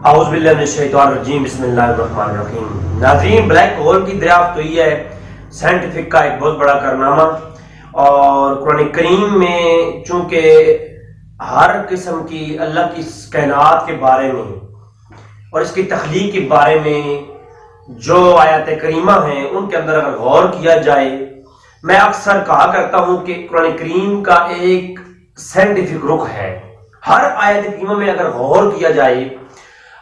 اعوذ باللہ من الشیطان الرجیم، بسم اللہ الرحمن الرحیم۔ ناظرین، بلیک ہول کی دریافت تو یہ ہے سائنٹیفک کا ایک بہت بڑا کارنامہ، اور قرآن کریم میں چونکہ ہر قسم کی اللہ کی کائنات کے بارے میں اور اس کی تخلیق کے بارے میں جو آیات کریمہ ہیں ان کے اندر اگر غور کیا جائے، میں اکثر کہا کرتا ہوں کہ قرآن کریم کا ایک سائنٹیفک رخ ہے۔ ہر آیت کریمہ میں اگر غور کیا جائے،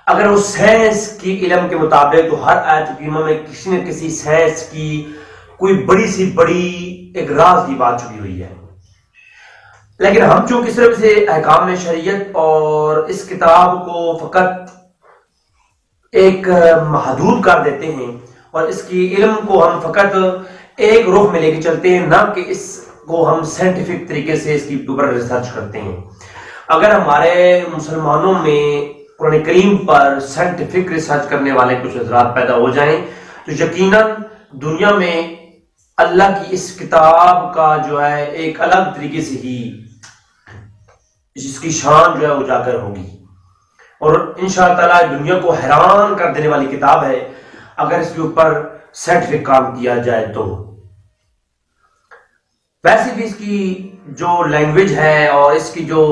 اگر وہ سائنس کی علم کے مطابق، تو ہر آیت کریمہ میں کسی نہ کسی سائنس کی کوئی بڑی سی بڑی ایک راز کی بات چھپی ہوئی ہے۔ لیکن ہم چونکہ صرف سے احکام شریعت اور اس کتاب کو فقط ایک محدود کر دیتے ہیں اور اس کی علم کو ہم فقط ایک رخ میں لے کے چلتے ہیں، نہ کہ اس کو ہم سائنٹیفک طریقے سے اس کی اوپر ریسرچ کرتے ہیں۔ اگر ہمارے مسلمانوں میں قرآن کریم پر سائنٹیفک ریسرچ کرنے والے کچھ حضرات پیدا ہو جائیں تو یقیناً دنیا میں اللہ کی اس کتاب کا جو ہے ایک الگ طریقے سے ہی اس کی شان جو ہے اجاگر ہوگی، اور انشاءاللہ تعالی دنیا کو حیران کر دینے والی کتاب ہے اگر اس کے اوپر سائنٹیفک کام کیا جائے تو۔ ویسے بھی اس کی جو لینگویج ہے اور اس کی جو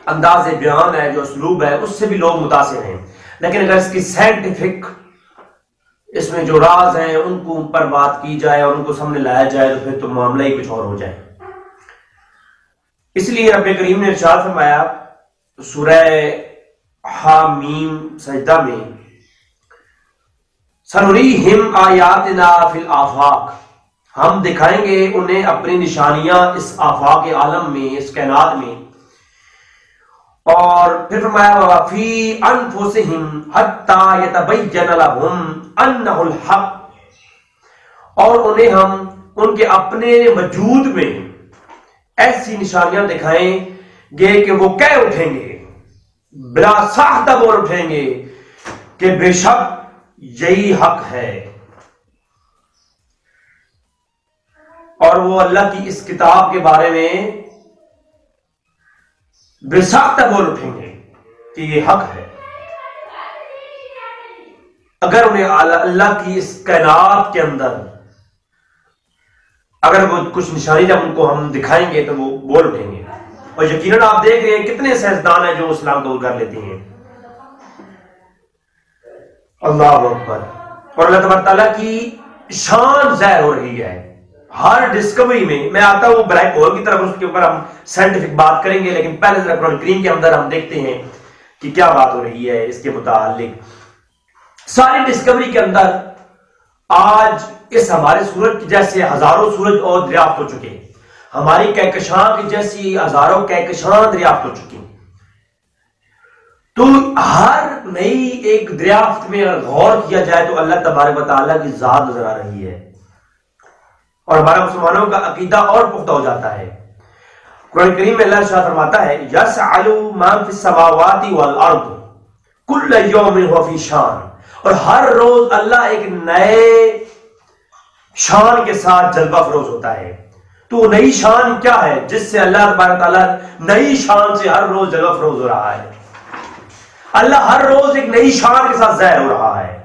انداز بیان ہے، جو اسلوب ہے، اس سے بھی لوگ متاثر ہیں، لیکن اگر اس کی سائنٹیفک اس میں جو راز ہیں ان کو اوپر بات کی جائے اور ان کو سامنے لایا جائے تو پھر تو معاملہ ہی کچھ اور ہو جائے۔ اس لیے رب کریم نے ارشاد فرمایا سورہ حامیم سجدہ میں، سنریہم آیاتنا فی الآفاق، ہم دکھائیں گے انہیں اپنی نشانیاں اس آفاق عالم میں، اس کائنات میں۔ اور پھر فرمایا وَفِي أَنفُسِهِمْ حَتَّى يَتَبَيَّنَ لَهُمْ أَنَّهُ الْحَقُّ، اور انہیں ہم ان کے اپنے وجود میں ایسی نشانیاں دکھائیں گے کہ وہ کہہ اٹھیں گے، بلا ساختہ بول اٹھیں گے کہ بے شک یہی حق ہے، اور وہ اللہ کی اس کتاب کے بارے میں بے ساختہ بول اٹھیں گے کہ یہ حق ہے۔ اگر انہیں اللہ کی اس کائنات کے اندر اگر وہ کچھ نشانی جب ان کو ہم دکھائیں گے تو وہ بول اٹھیں گے، اور یقیناً آپ دیکھ رہے ہیں کتنے سائنسدان ہیں جو اسلام قبول کر لیتے ہیں۔ اللہ اکبر۔ اور اللہ تبارک تعالیٰ کی شان ظاہر ہو رہی ہے ہر ڈسکوری میں۔ میں آتا ہوں بلیک ہول کی طرف، اس کے اوپر ہم سائنٹیفک بات کریں گے، لیکن پہلے ذرا قرآن کریم کے اندر ہم دیکھتے ہیں کہ کیا بات ہو رہی ہے اس کے متعلق۔ ساری ڈسکوری کے اندر آج اس ہمارے سورج کی جیسے ہزاروں سورج اور دریافت ہو چکے، ہماری کہکشاں کی جیسی ہزاروں کہکشاں دریافت ہو چکی، تو ہر نئی ایک دریافت میں اگر غور کیا جائے تو اللہ تبارک و تعالیٰ کی ذات نظر آ رہی ہے، اور ہمارا مسلمانوں کا عقیدہ اور پختہ ہو جاتا ہے۔ قرآن کریم میں اللہ ارشاد فرماتا ہے یسأل من فی السماوات والارض کل یوم هو فی شان، اور ہر روز اللہ ایک نئے شان کے ساتھ جلوہ فروز ہوتا ہے۔ تو نئی شان کیا ہے جس سے اللہ تبارک تعالیٰ نئی شان سے ہر روز جلوہ فروز ہو رہا ہے؟ اللہ ہر روز ایک نئی شان کے ساتھ ظاہر ہو رہا ہے،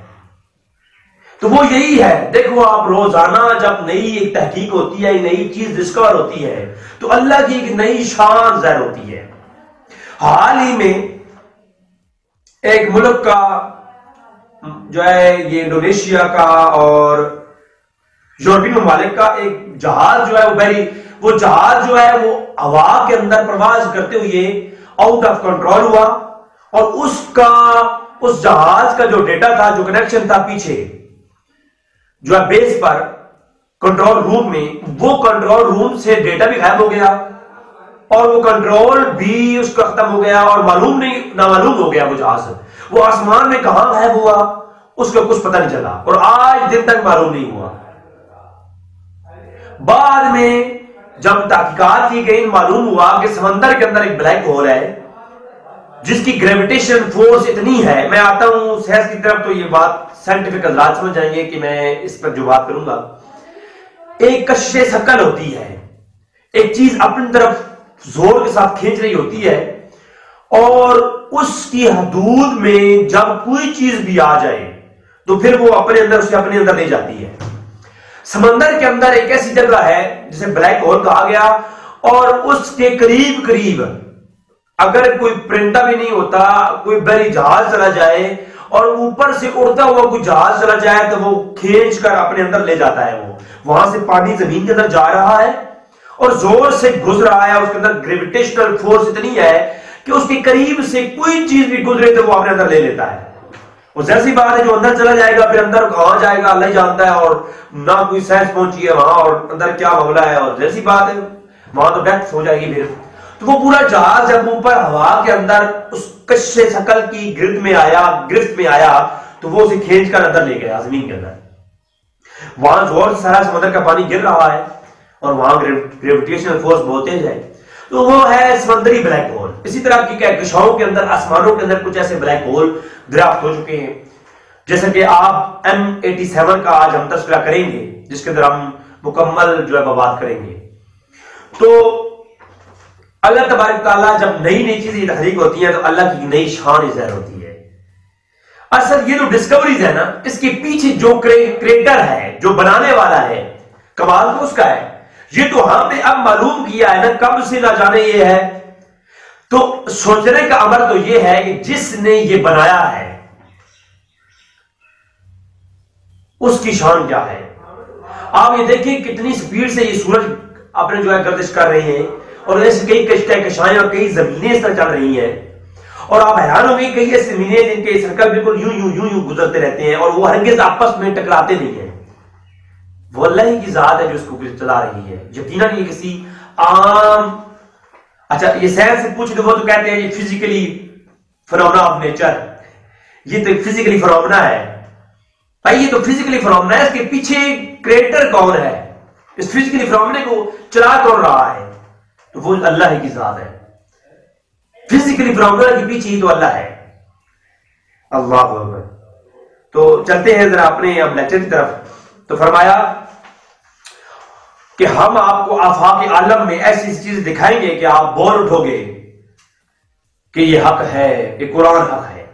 تو وہ یہی ہے۔ دیکھو آپ روزانہ جب نئی ایک تحقیق ہوتی ہے، نئی چیز ڈسکور ہوتی ہے تو اللہ کی ایک نئی شان ظاہر ہوتی ہے۔ حال ہی میں ایک ملک کا جو ہے یہ انڈونیشیا کا اور یورپی ممالک کا ایک جہاز جو ہے وہ جہاز جو ہے وہ ہوا کے اندر پرواز کرتے ہوئے آؤٹ آف کنٹرول ہوا، اور اس جہاز کا جو ڈیٹا تھا، جو کنیکشن تھا پیچھے جو ہے بیس پر کنٹرول روم میں، وہ کنٹرول روم سے ڈیٹا بھی غائب ہو گیا اور وہ کنٹرول بھی اس کا ختم ہو گیا، اور نامعلوم ہو گیا وہ جہاز، وہ آسمان میں کہاں غائب ہوا اس کا کچھ پتہ نہیں چلا، اور آج دن تک معلوم نہیں ہوا۔ بعد میں جب تحقیقات کی گئی معلوم ہوا کہ سمندر کے اندر ایک بلیک ہول ہے جس کی گریویٹیشن فورس اتنی ہے۔ میں آتا ہوں سائنس کی طرف تو یہ بات سائنٹیفک حضرات سمجھ جائیں گے کہ میں اس پر جو بات کروں گا۔ ایک کشش ثقل ہوتی ہے، ایک چیز اپنی طرف زور کے ساتھ کھینچ رہی ہوتی ہے، اور اس کی حدود میں جب کوئی چیز بھی آ جائے تو پھر وہ اسے اپنے اندر لے جاتی ہے. سمندر کے اندر ایک ایسی جگہ ہے جسے بلیک ہول کہا گیا، اور اس کے قریب قریب اگر کوئی پرندہ بھی نہیں ہوتا، کوئی بحری جہاز چلا جائے اور اوپر سے اڑتا ہوا کوئی جہاز چلا جائے تو وہ کھینچ کر اپنے اندر لے جاتا ہے. وہ وہاں سے پانی زمین کے اندر جا رہا ہے اور زور سے گھس رہا ہے، اس کے اندر گریویٹیشنل فورس اتنی ہے کہ اس کے قریب سے کوئی چیز بھی گزرے تو وہ اپنے اندر لے لیتا ہے. وہ ظاہر بات ہے جو اندر چلا جائے گا پھر اندر کہاں جائے گا اللہ ہی جانتا ہے، اور نہ کوئی سائنس پہنچی ہے وہاں اور اندر کیا معاملہ ہے، اور ظاہر بات ہے وہاں تو ڈیتھ ہو جائے گی. پھر تو وہ پورا جہاز جب اوپر ہوا کے اندر اس کشے شکل کی گرفت میں آیا تو وہ اسے کھینچ کر اندر لے گیا زمین کے اندر. وہاں زور سے سارا سمندر کا پانی گر رہا ہے اور وہاں گریویٹیشنل فورس بہت تیز ہے، تو وہ ہے سمندری بلیک ہول. اسی طرح کی کہکشاؤں کے اندر، آسمانوں کے اندر کچھ ایسے بلیک ہول دریافت ہو چکے ہیں، جیسا کہ آپ M87 کا آج ہم تذکرہ کریں گے، جس کے اندر ہم مکمل جو ہے بات کریں گے. تو اللہ تبارک تعالیٰ جب نئی نئی چیزیں تحریک ہوتی ہیں تو اللہ کی نئی شان ظاہر ہوتی ہے. اصل یہ جو ڈسکوریز ہے نا، اس کے پیچھے جو کریٹر ہے، جو بنانے والا ہے، کمال تو اس کا ہے. یہ تو ہم نے اب معلوم کیا ہے نا، کب سے نہ جانے یہ ہے. تو سوچنے کا امر تو یہ ہے کہ جس نے یہ بنایا ہے اس کی شان کیا ہے. آپ یہ دیکھیں کتنی سپیڈ سے یہ سورج اپنے جو ہے گردش کر رہے ہیں، اور ایسے کئی کشائیں اور کئی زمینیں اس طرح چل رہی ہیں، اور آپ حیران ہوں گے کئی ایسی زمینیں جن کے سرکل بالکل یوں گزرتے رہتے ہیں اور وہ ہرگز آپس میں ٹکراتے نہیں ہیں. وہ اللہ ہی کی ذات ہے جو اس کو چلا رہی ہے. یقیناً یہ کسی عام یہ سائنس سے پوچھ دو وہ تو کہتے ہیں یہ فزیکلی فنومنا آف نیچر، یہ تو فزیکلی فنومنا ہے. بھائی یہ تو فزیکلی فنومنا ہے، اس کے پیچھے کریٹر کون ہے، اس فزیکلی فنومنے کو چلا کون رہا ہے؟ تو وہ اللہ ہی کی ذات ہے. فزیکلی فنومنا کے پیچھے ہی تو اللہ ہے. اللہ اکبر. تو چلتے ہیں ذرا اپنے اب لیکچر کی طرف. تو فرمایا کہ ہم آپ کو آفاق عالم میں ایسی چیزیں دکھائیں گے کہ آپ بول اٹھو گے کہ یہ حق ہے، یہ قرآن حق ہے.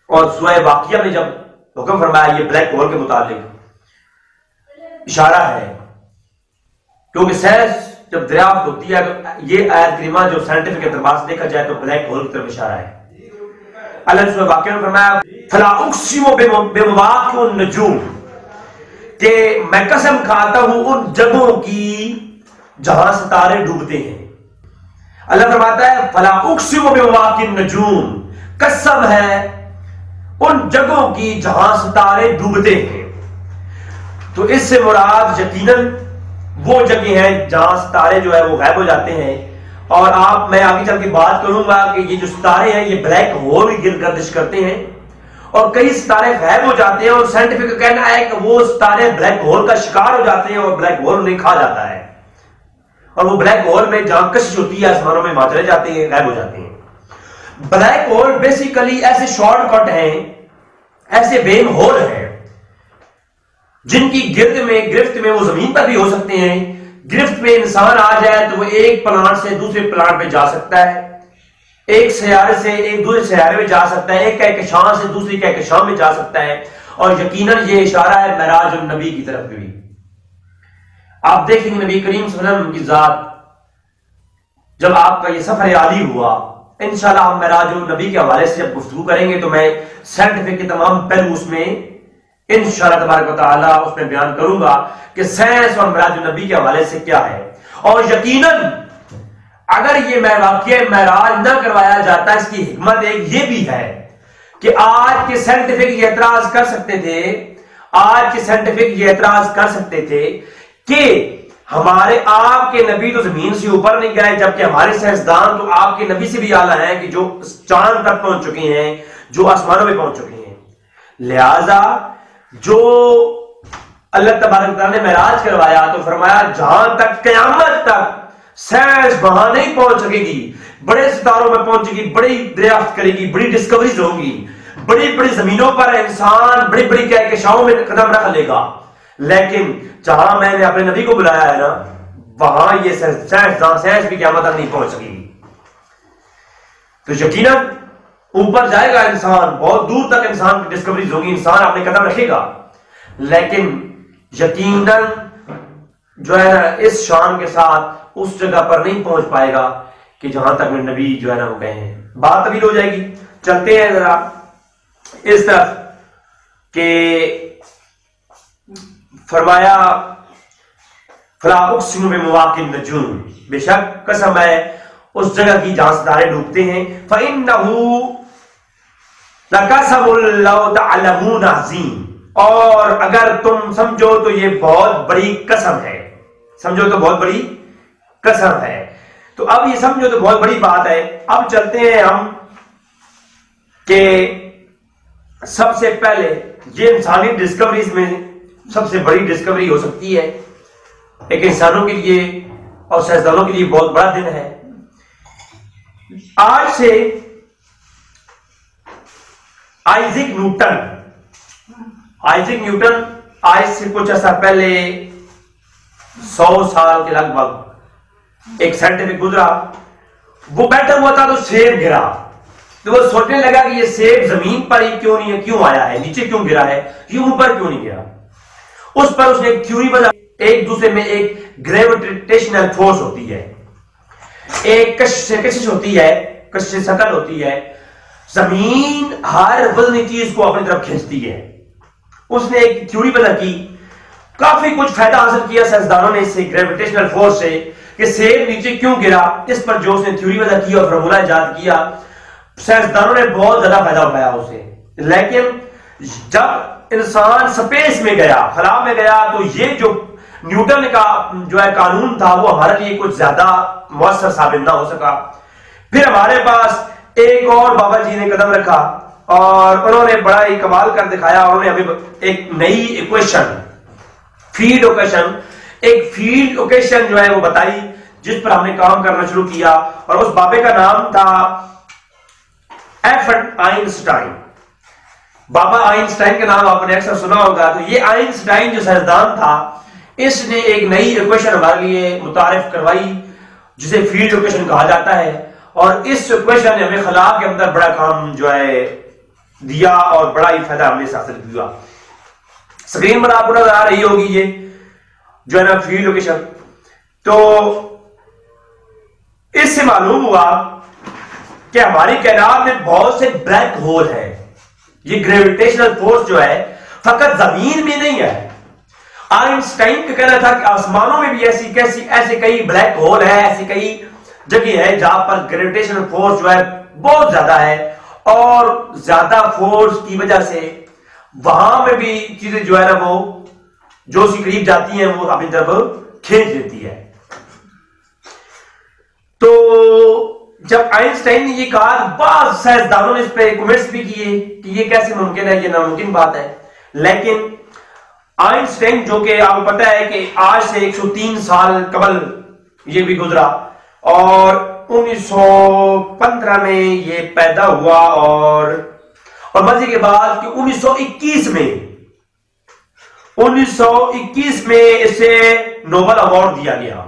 اور سورہ واقعہ میں جب حکم فرمایا یہ بلیک ہول کے متعلق اشارہ ہے، کیونکہ سائنس جب دریافت ہوتی ہے تو یہ آیت کریمہ جو سائنٹیفک اعتبار سے دیکھا جائے تو بلیک ہول کی طرف اشارہ ہے. اللہ نے سورہ واقعہ میں فرمایا فلا اقسم بمواقع النجوم، کہ میں قسم کھاتا ہوں ان جگہوں کی جہاں ستارے ڈوبتے ہیں. اللہ فرماتا ہے فلا اقسم بمواقع النجوم، قسم ہے ان جگہوں کی جہاں ستارے ڈوبتے ہیں. تو اس سے مراد یقیناً وہ جگہ ہیں جہاں ستارے جو ہے وہ غائب ہو جاتے ہیں. اور میں آگے چل کے بات کروں گا کہ یہ جو ستارے ہیں یہ بلیک ہول گردش کرتے ہیں اور کئی ستارے غائب ہو جاتے ہیں، اور سائنٹیفک کا کہنا ہے کہ وہ ستارے بلیک ہول کا شکار ہو جاتے ہیں اور بلیک ہول انہیں کھا جاتا ہے، اور وہ بلیک ہول میں جہاں کشش ہوتی ہے آسمانوں میں وہاں چلے جاتے ہیں، غائب ہو جاتے ہیں. بلیک ہول بیسیکلی ایسے شارٹ کٹ ہیں، ایسے بین ہول ہیں جن کی گرفت میں وہ زمین پر بھی ہو سکتے ہیں. گرفت میں انسان آ جائے تو وہ ایک پلانٹ سے دوسرے پلانٹ پہ جا سکتا ہے، ایک سیارے سے ایک دوسرے سیارے میں جا سکتا ہے، ایک کہکشاں سے دوسری کہکشاں میں جا سکتا ہے. اور یقیناً یہ اشارہ ہے معراج النبی کی طرف بھی. آپ دیکھیں گے نبی کریم صلی اللہ علیہ وسلم کی ذات جب آپ کا یہ سفر عالی ہوا، انشاءاللہ ہم معراج النبی کے حوالے سے جب گفتگو کریں گے تو میں سائنٹیفک کے تمام پہلو اس میں انشاءاللہ تبارک و تعالی اس میں بیان کروں گا کہ سائنس اور معراج النبی کے حوالے سے کیا ہے. اور یقیناً اگر یہ واقعہ معراج نہ کروایا جاتا، اس کی حکمت ایک یہ بھی ہے کہ آج کے سائنٹیفک یہ اعتراض کر سکتے تھے کہ ہمارے آپ کے نبی تو زمین سے اوپر نہیں گئے، جبکہ ہمارے سائنسدان تو آپ کے نبی سے بھی اعلیٰ ہیں کہ جو چاند تک پہنچ چکے ہیں، جو آسمانوں میں پہنچ چکے ہیں. لہذا جو اللہ تبارک تعالیٰ نے معراج کروایا تو فرمایا جہاں تک قیامت تک سائنس وہاں نہیں پہنچ سکے گی، بڑے ستاروں میں پہنچے گی، بڑی دریافت کرے گی، بڑی ڈسکوریز ہوگی، بڑی بڑی زمینوں پر انسان بڑی بڑی کہکشاؤں میں قدم رکھ لے گا. لیکن جہاں میں نے اپنے نبی کو بلایا ہے نا، وہاں یہ سائنس بھی قیامت تک نہیں پہنچ سکے گی. تو یقیناً اوپر جائے گا انسان، بہت دور تک انسان کی ڈسکوریز ہوگی، انسان اپنے قدم رکھے گا، لیکن یقیناً جو ہے نا اس شان کے ساتھ اس جگہ پر نہیں پہنچ پائے گا کہ جہاں تک میرے نبی جو ہے نا وہ گئے ہیں۔ بات طویل ہو جائے گی، چلتے ہیں ذرا اس طرف کہ فرمایا فلا اقسم بمواقع النجوم، بے شک قسم ہے اس جگہ کی جہاں ستارے ڈوبتے ہیں، فإنه لقسم لو تعلمون عظیم، اور اگر تم سمجھو تو یہ بہت بڑی قسم ہے، سمجھو تو بہت بڑی قسم ہے۔ تو اب یہ سمجھو تو بہت بڑی بات ہے۔ اب چلتے ہیں ہم کہ سب سے پہلے یہ انسانی ڈسکوریز میں سب سے بڑی ڈسکوری ہو سکتی ہے، ایک انسانوں کے لیے اور سائنسدانوں کے لیے بہت بڑا دن ہے۔ آج سے آئزک نیوٹن آج سے کچھ عرصہ پہلے 100 سال کے لگ بھگ ایک سائنٹیفک گزرا، وہ بیٹھا ہوا تھا تو سیب گرا، تو وہ سوچنے لگا کہ یہ سیب زمین پر ہی کیوں نہیں ہے، کیوں آیا ہے، نیچے کیوں گرا ہے، یہ اوپر کیوں نہیں گرا۔ اس پر اس نے ایک تھیوری بنا، ایک دوسرے میں ایک گریویٹیشنل فورس ہوتی ہے، ایک کشش ہوتی ہے، کشش ثقل ہوتی ہے، زمین ہر وزنی چیز کو اپنی طرف کھینچتی ہے۔ اس نے ایک تھیوری بنا کی، کافی کچھ فائدہ حاصل کیا سائنسدانوں نے اس سے، گریویٹیشنل فورس سے، کہ سیب نیچے کیوں گرا، اس پر جو اس نے تھیوری بنا کی اور فارمولا ایجاد کیا، سائنسدانوں نے بہت زیادہ فائدہ اٹھایا اسے۔ لیکن جب انسان سپیس میں گیا، خلا میں گیا، تو یہ جو نیوٹن کا جو ہے قانون تھا وہ ہمارے لیے کچھ زیادہ مؤثر ثابت نہ ہو سکا۔ پھر ہمارے پاس ایک اور بابا جی نے قدم رکھا اور انہوں نے بڑا ہی کمال کر دکھایا، انہوں نے ہمیں ایک نئی ایکویشن، فیلڈ ایکویشن جو ہے وہ بتائی، جس پر ہم نے کام کرنا شروع کیا، اور اس بابے کا نام تھا ایلبرٹ آئنسٹائن۔ بابا آئنسٹائن کا نام آپ نے اکثر سنا ہوگا۔ تو یہ آئنسٹائن جو سائنسدان تھا، اس نے ایک نئی ایکویشن ہمارے لیے متعارف کروائی جسے فیلڈ ایکویشن کہا جاتا ہے، اور اس ایکویشن نے ہمیں خلا کے اندر بڑا کام جو ہے دیا اور بڑا ہی فائدہ ہم نے حاصل کیا۔ اسکرین پر آپ کو نظر آ رہی ہوگی یہ جو ہے نا فیلڈ ایکویشن۔ تو اس سے معلوم ہوا کہ ہماری کائنات میں بہت سے بلیک ہول ہیں۔ یہ گریویٹیشنل فورس جو ہے فقط زمین میں نہیں ہے، آئنسٹائن کا کہنا تھا کہ آسمانوں میں بھی ایسے کئی بلیک ہول ہیں، ایسی کئی جگہ ہے جہاں پر گریویٹیشنل فورس جو ہے بہت زیادہ ہے، اور زیادہ فورس کی وجہ سے وہاں میں بھی چیزیں جو ہے نا وہ جو اسی قریب جاتی ہیں وہ اپنی طرف کھینچ لیتی ہے۔ تو جب آئنسٹائن نے یہ کہا، بعض سائنسدانوں نے اس پہ کمنٹس بھی کیے کہ یہ کیسے ممکن ہے، یہ ناممکن بات ہے۔ لیکن آئنسٹائن جو کہ آپ کو پتا ہے کہ آج سے 103 سال قبل یہ بھی گزرا، اور 1915 میں یہ پیدا ہوا، اور مزے کے بعد کہ 1921 میں اسے نوبل ایوارڈ دیا گیا،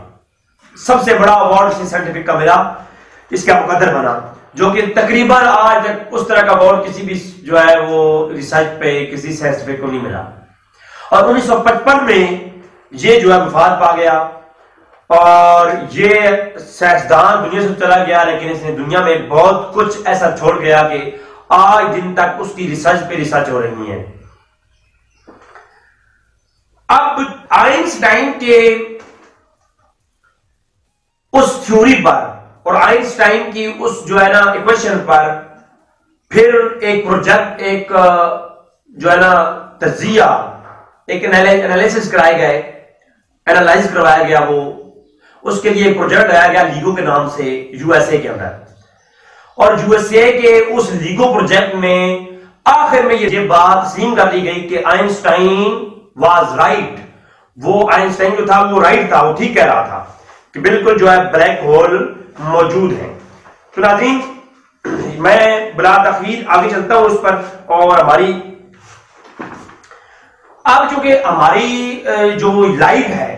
سب سے بڑا ایوارڈ اسے سائنٹیفک کا ملا، اس کا مقدر بنا، جو کہ تقریباً آج اس طرح کا ایوارڈ کسی بھی جو ہے وہ ریسرچ پہ کسی سائنٹیفک کو نہیں ملا۔ اور 1955 میں یہ جو ہے وفات پا گیا، اور یہ سائنسدان دنیا سے چلا گیا، لیکن اس نے دنیا میں بہت کچھ ایسا چھوڑ گیا کہ آج دن تک اس کی ریسرچ پہ ریسرچ ہو رہی ہے۔ اب آئنسٹائن کے اس تھیوری پر اور آئنسٹائن کی اس جو ہے نا ایکویشن پر پھر ایک پروجیکٹ، ایک جو ہے نا تجزیہ، ایک انالیسس کرائے گئے، انالائز کروایا گیا، وہ اس کے لیے ایک پروجیکٹ لایا گیا لیگو کے نام سے یو ایس اے کے اندر، اور یو ایس اے کے اس لیگو پروجیکٹ میں آخر میں یہ بات تسلیم کر لی گئی کہ آئنسٹائن واز رائٹ، وہ آئنسٹائن جو تھا وہ رائٹ تھا، وہ ٹھیک کہہ رہا تھا کہ بالکل جو ہے بلیک ہول موجود ہے۔ تو ناظرین میں بلا تخیر آگے چلتا ہوں اس پر، اور ہماری اب چونکہ ہماری جو لائٹ ہے،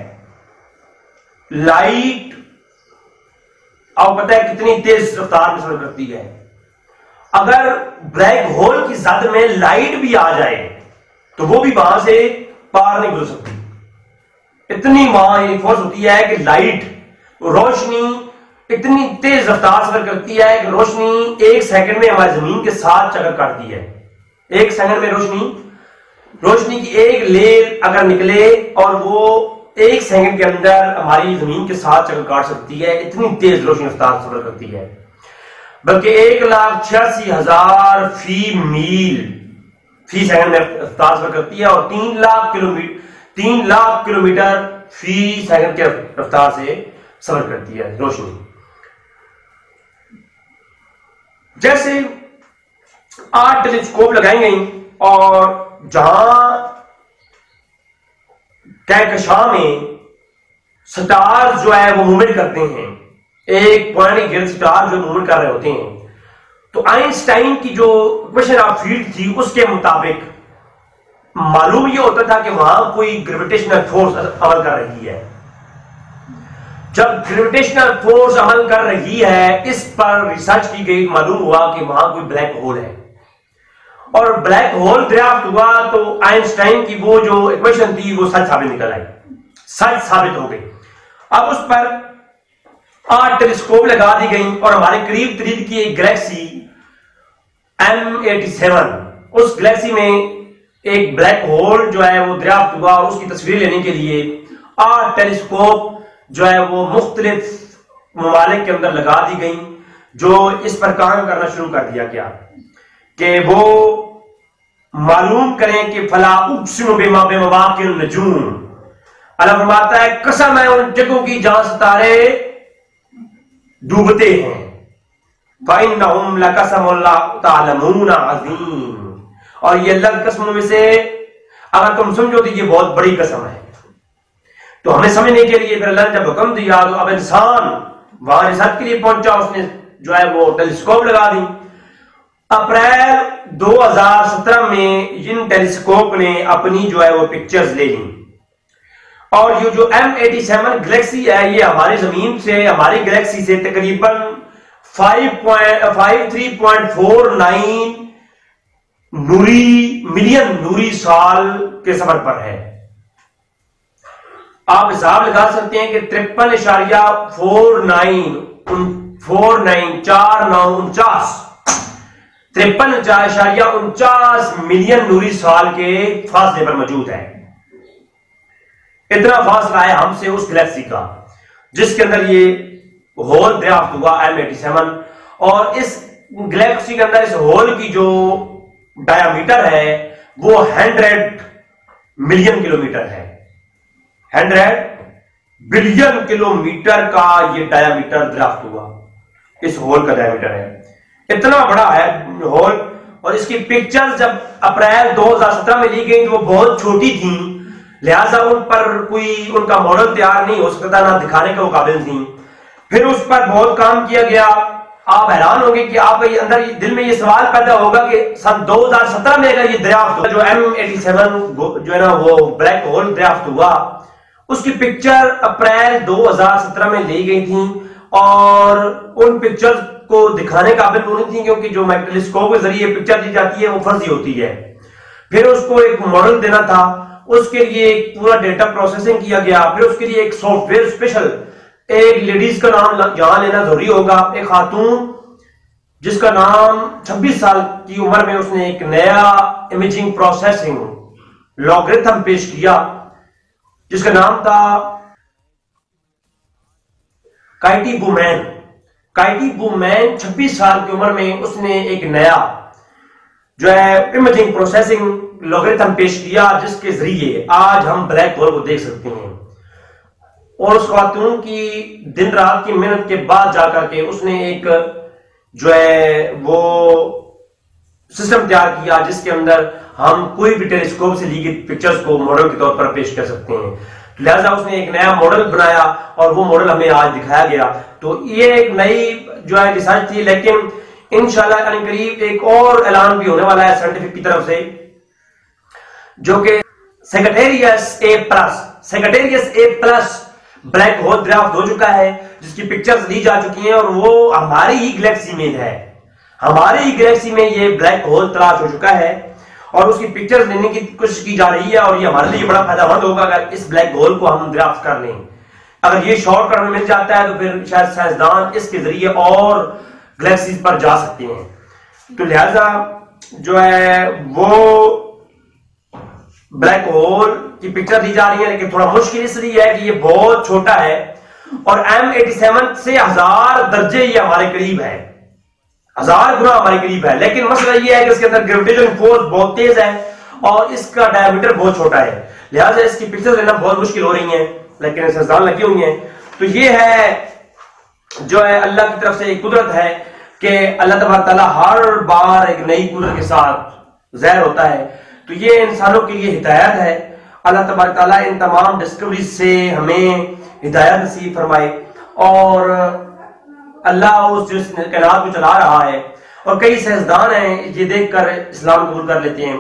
لائٹ آپ پتہ ہے کتنی تیز رفتار میں سفر کرتی ہے، اگر بلیک ہول کی زد میں لائٹ بھی آ جائے تو وہ بھی وہاں سے پار نہیں گزر سکتی. اتنی وہاں فورس ہوتی ہے کہ لائٹ روشنی اتنی تیز رفتار سفر کرتی ہے کہ روشنی 1 سیکنڈ میں ہماری زمین کے ساتھ چکر کاٹتی ہے. 1 سیکنڈ میں روشنی کی ایک لیر اگر نکلے اور وہ 1 سیکنڈ کے اندر ہماری زمین کے ساتھ چکر کاٹ سکتی ہے. اتنی تیز روشنی رفتار سفر کرتی ہے. بلکہ 1,86,000 فی میل فی سیکنڈ میں رفتار سفر کرتی ہے اور 3 لاکھ کلومیٹر فی سیکنڈ کے رفتار سے سفر کرتی ہے روشنی. جیسے 8 ٹیلیسکوپ لگائی گئی اور جہاں کہکشاں میں سٹار جو ہے وہ موومنٹ کرتے ہیں، ایک پوائنٹ کے گرد سٹار جو موومنٹ کر رہے ہوتے ہیں، تو آئنسٹائن کی جو ایکویشن آف فیلڈ تھی اس کے مطابق معلوم یہ ہوتا تھا کہ وہاں کوئی گریویٹیشنل فورس عمل کر رہی ہے. جب گریویٹیشنل فورس عمل کر رہی ہے اس پر ریسرچ کی گئی، معلوم ہوا کہ وہاں کوئی بلیک ہول ہے اور بلیک ہول دریافت ہوا تو آئنسٹائن کی وہ جو ایکویشن تھی وہ سچ ثابت نکل آئی، سچ ثابت ہو گئی. اب اس پر 8 ٹیلیسکوپ لگا دی گئی اور ہمارے قریب ترین کی ایک گلیکسی M87، اس گلیکسی میں ایک بلیک ہول جو ہے وہ دریافت ہوا اور اس کی تصویر لینے کے لیے 8 ٹیلیسکوپ جو ہے وہ مختلف ممالک کے اندر لگا دی گئی، جو اس پر کام کرنا شروع کر دیا گیا کہ وہ معلوم کریں کہ فلا اقسم بمواقع النجوم. اللہ فرماتا ہے قسم ہے ان جگہوں کی جہاں ستارے ڈوبتے ہیں. فَإِنَّهُمْ لَقَسَمٌ لَّوْ تَعْلَمُونَ عَظِيمٌ، اور یہ اللہ کی قسموں میں سے اگر تم سمجھو تو یہ بہت بڑی قسم ہے. تو ہمیں سمجھنے کے لیے پھر اللہ نے جب حکم دیا تو اب انسان وہاں ریسرچ کے لیے پہنچا، اس نے جو ہے وہ ٹیلیسکوپ لگا دی. اپریل 2017 میں ان ٹیلیسکوپ نے اپنی جو ہے وہ پکچرز لے لی اور یہ جو M87 گلیکسی ہے یہ ہماری زمین سے، ہماری گلیکسی سے تقریباً 53.49 ملین نوری سال کے سفر پر ہے. آپ حساب لگا سکتے ہیں کہ 53.49 ملین نوری سال کے فاصلے پر موجود ہے. اتنا فاصلہ ہے ہم سے اس گلیکسی کا جس کے اندر یہ ہول دریافت ہوا M87. اور اس گلیکسی کے اندر اس ہول کی جو ڈایا میٹر ہے وہ 100 ملین کلومیٹر ہے. 100 بلین کلومیٹر کا یہ ڈایا میٹر دریافت ہوا. اس ہول کا ڈایا میٹر ہے، اتنا بڑا ہے ہول. اور اس کی پکچر جب اپریل 2017 میں لی گئی تو وہ بہت چھوٹی تھیں، لہذا ان پر کوئی ان کا ماڈل تیار نہیں ہو سکتا، نہ دکھانے کے وہ قابل تھیں. پھر اس پر بہت کام کیا گیا. آپ حیران ہوں گے کہ آپ کے اندر دل میں یہ سوال پیدا ہوگا کہ سن 2017 میں اگر یہ دریافت ہوا جو M87 جو ہے نا وہ بلیک ہول دریافت ہوا، اس کی پکچر اپریل 2017 میں لی گئی تھی اور ان پکچر کو دکھانے قابل نہیں تھی کیونکہ جو ٹیلیسکوپ کے ذریعے پکچر دی جاتی ہے وہ فرضی ہوتی ہے. پھر اس کو ایک ماڈل دینا تھا، اس کے لیے ایک پورا ڈیٹا پروسیسنگ کیا گیا. پھر اس کے لیے ایک سافٹ ویئر اسپیشل، ایک لیڈیز کا نام یہاں لینا ضروری ہوگا، ایک خاتون جس کا نام 26 سال کی عمر میں اس نے ایک نیا امیجنگ پروسیسنگ لاگرتھم پیش کیا جس کا نام تھا کائٹی بومین. کائٹی بومین 26 سال کی عمر میں اس نے ایک نیا جو ہے امیجنگ پروسیسنگ لاگرتھم پیش کیا جس کے ذریعے آج ہم بلیک ہول کو دیکھ سکتے ہیں. اور اس خاتون کی دن رات کی محنت کے بعد جا کر کے اس نے ایک جو ہے وہ سسٹم تیار کیا جس کے اندر ہم کوئی بھی ٹیلیسکوپ سے لی گئی پکچرز کو ماڈل کے طور پر پیش کر سکتے ہیں. لہذا اس نے ایک نیا ماڈل بنایا اور وہ ماڈل ہمیں آج دکھایا گیا. تو یہ ایک نئی جو ہے ریسرچ تھی، لیکن انشاءاللہ قریب ایک اور اعلان بھی ہونے والا ہے سائنٹیفک کی طرف سے جو کہ سیگیٹیریس A+ بلیک ہول دریافت ہو چکا ہے جس کی پکچرز لی جا چکی ہیں اور وہ ہماری ہی گلیکسی میں ہے. ہماری ہی گلیکسی میں یہ بلیک ہول تلاش ہو چکا ہے اور اس کی پکچرز لینے کی کوشش کی جا رہی ہے، اور یہ ہمارے لیے بڑا فائدہ مند ہوگا اگر اس بلیک ہول کو ہم دریافت کر لیں۔ اگر یہ شارٹ کٹ میں مل جاتا ہے تو پھر شاید سائنسدان اس کے ذریعے اور گلیکسیز پر جا سکتے ہیں۔ تو لہذا جو ہے وہ بلیک ہول کی پکچر دی جا رہی ہے، لیکن تھوڑا مشکل اس لیے ہے کہ یہ بہت چھوٹا ہے اور M87 سے 1000 درجے یہ ہمارے قریب ہے، 1000 گنا ہمارے قریب ہے، لیکن مسئلہ یہ ہے کہ اس کے اندر گریویٹیشن فورس بہت تیز ہے اور اس کا ڈائیمیٹر بہت چھوٹا ہے، لہٰذا اس کی پکچر لینا بہت مشکل ہو رہی ہیں، لیکن سائنسدان لگی ہوئی ہیں۔ تو یہ ہے جو ہے اللہ کی طرف سے ایک قدرت ہے کہ اللہ تبارک تعالیٰ ہر بار ایک نئی قدرت کے ساتھ ظاہر ہوتا ہے۔ تو یہ انسانوں کے لیے ہدایت ہے، اللہ تبارک تعالیٰ ان تمام ڈسکوریز سے ہمیں ہدایت نصیب فرمائے، اور اللہ اس جس کائنات کو چلا رہا ہے، اور کئی سائنسدان ہیں یہ دیکھ کر اسلام قبول کر لیتے ہیں